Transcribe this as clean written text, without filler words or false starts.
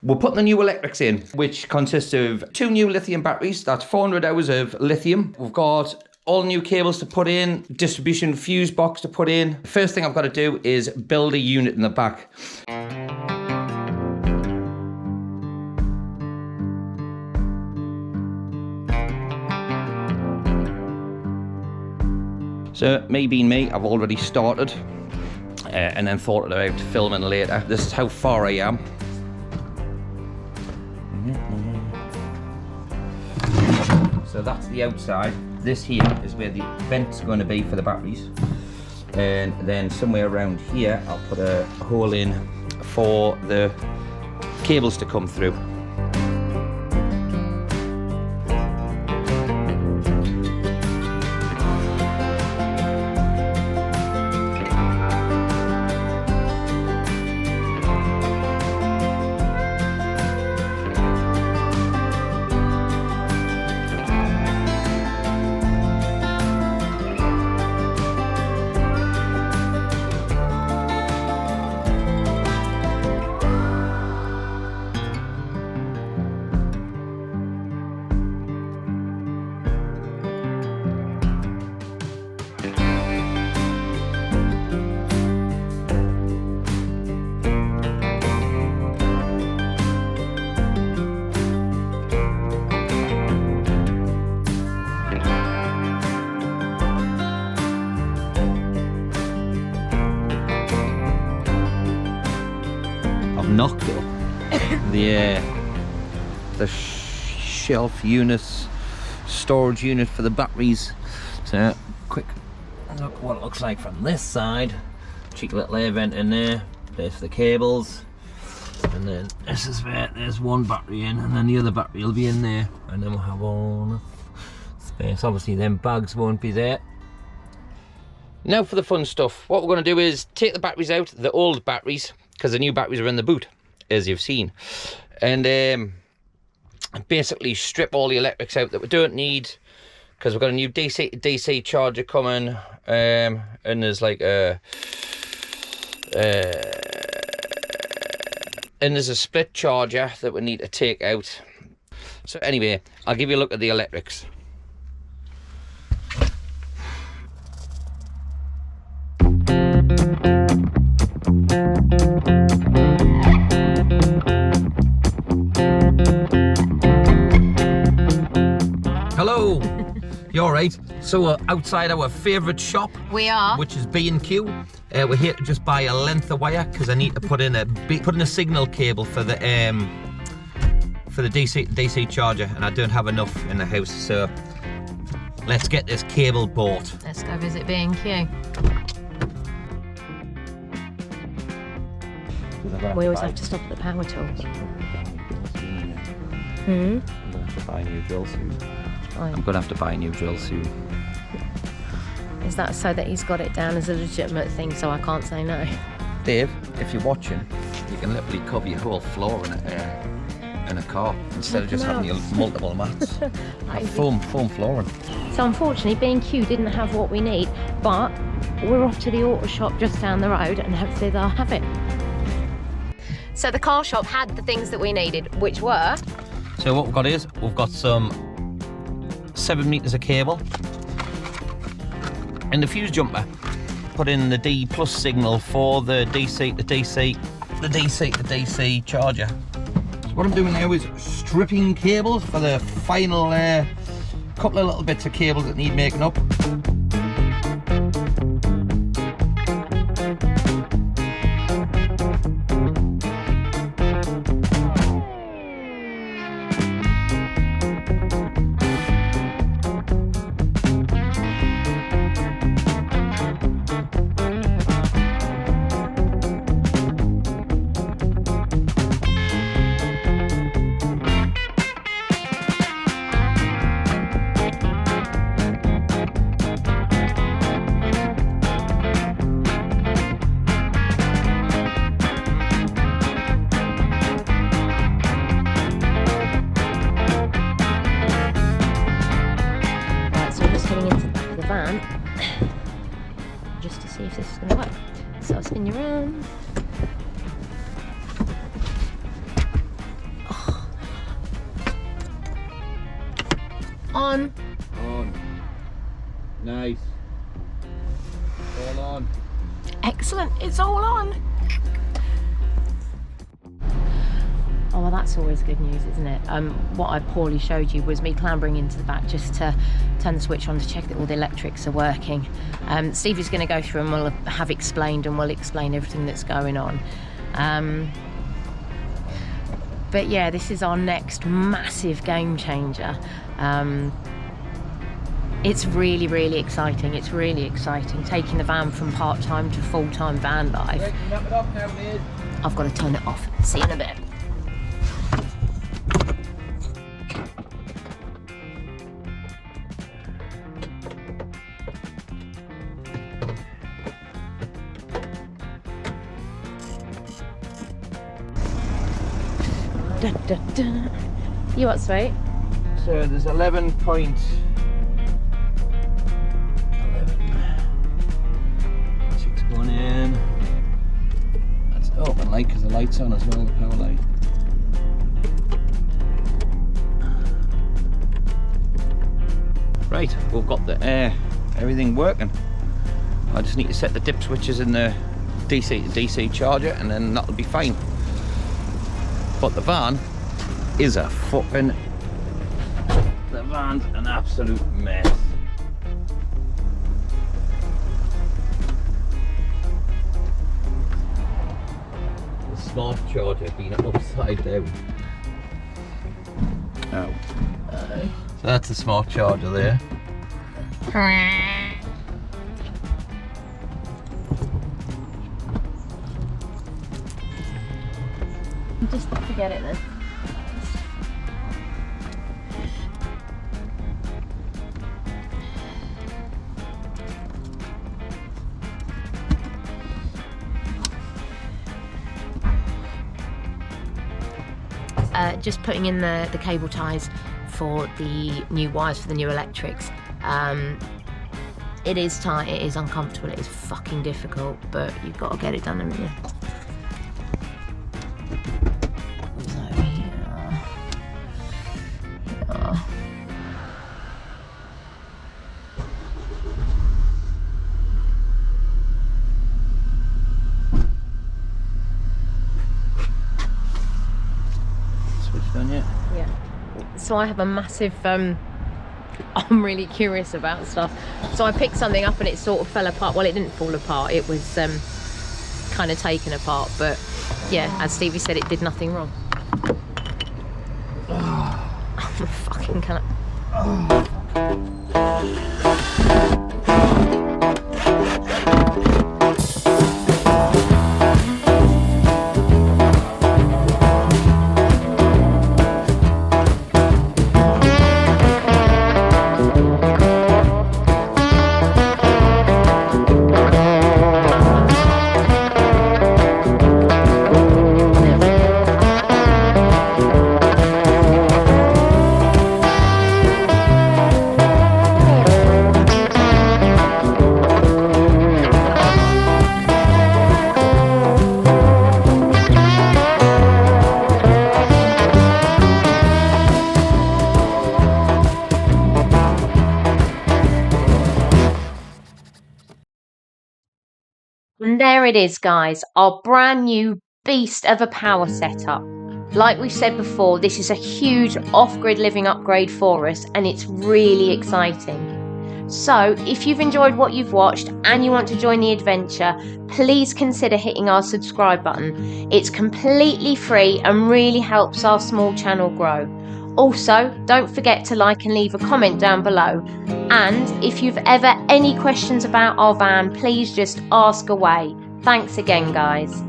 We're putting the new electrics in, which consists of 2 new lithium batteries. That's 400 hours of lithium. We've got all new cables to put in, distribution fuse box to put in. First thing I've got to do is build a unit in the back. So, me being me, I've already started and then thought about filming later. This is how far I am. So that's the outside. This here is where the vent's going to be for the batteries. And then somewhere around here, I'll put a hole in for the cables to come through. Knocked up the shelf units, storage unit for the batteries. So quick look what it looks like from this side. Cheeky little air vent in there, place for the cables, and then this is where there's one battery in, and then the other battery will be in there, and then we'll have all the space. Obviously them bags won't be there. Now for the fun stuff. What we're going to do is take the batteries out, the old batteries, because the new batteries are in the boot, as you've seen, and basically strip all the electrics out that we don't need, because we've got a new DC to DC charger coming, and there's like and there's a split charger that we need to take out. So anyway, I'll give you a look at the electrics. Hello, you alright? So we're outside our favourite shop. We are. Which is B&Q. We're here to just buy a length of wire because I need to put in a signal cable for the DC charger, and I don't have enough in the house. So let's get this cable bought. Let's go visit B&Q. We always have to stop at the power tools. I'm gonna have to buy a new drill soon. I'm gonna have to buy a new drill soon. Is that so that he's got it down as a legitimate thing, so I can't say no? Dave, if you're watching, you can literally cover your whole floor in a car instead of just having your multiple mats. foam flooring. So unfortunately, B&Q didn't have what we need, but we're off to the auto shop just down the road, and hopefully they'll have it. So the car shop had the things that we needed, which were... So what we've got is, we've got some 7 meters of cable and the fuse jumper. Put in the D plus signal for the DC to DC charger. So what I'm doing now is stripping cables for the final couple of little bits of cables that need making up. Just to see if this is going to work. So I'll spin you around. On. On. Nice. All on. Excellent, it's all on. Oh, well, that's always good news, isn't it? What I poorly showed you was me clambering into the back just to turn the switch on to check that all the electrics are working. Stevie's going to go through and we'll have explained, and we'll explain everything that's going on. But yeah, this is our next massive game changer. It's really, really exciting. It's really exciting, taking the van from part-time to full-time van life. I've got to turn it off. See you in a bit. Da, da, da. You what, sweet? So there's 11 six going in. That's open light because the light's on as well, the power light. Right, we've got the everything working. I just need to set the dip switches in the DC to DC charger, and then that'll be fine. But the van is a fucking... The van's an absolute mess. The smart charger being upside down. Oh. So that's the smart charger there. Just forget it then. Just putting in the cable ties for the new wires for the new electrics. It is tight, it is uncomfortable, it is fucking difficult, but you've got to get it done, haven't you? Yeah. So I have a massive I'm really curious about stuff. So I picked something up and it sort of fell apart. Well, it didn't fall apart, it was kind of taken apart, but yeah, as Stevie said, it did nothing wrong. I'm a fucking cunt. And there it is, guys, our brand new beast of a power setup. Like we've said before, this is a huge off-grid living upgrade for us, and it's really exciting. So if you've enjoyed what you've watched and you want to join the adventure, please consider hitting our subscribe button. It's completely free and really helps our small channel grow. Also, don't forget to like and leave a comment down below. And if you've ever any questions about our van, please just ask away. Thanks again, guys.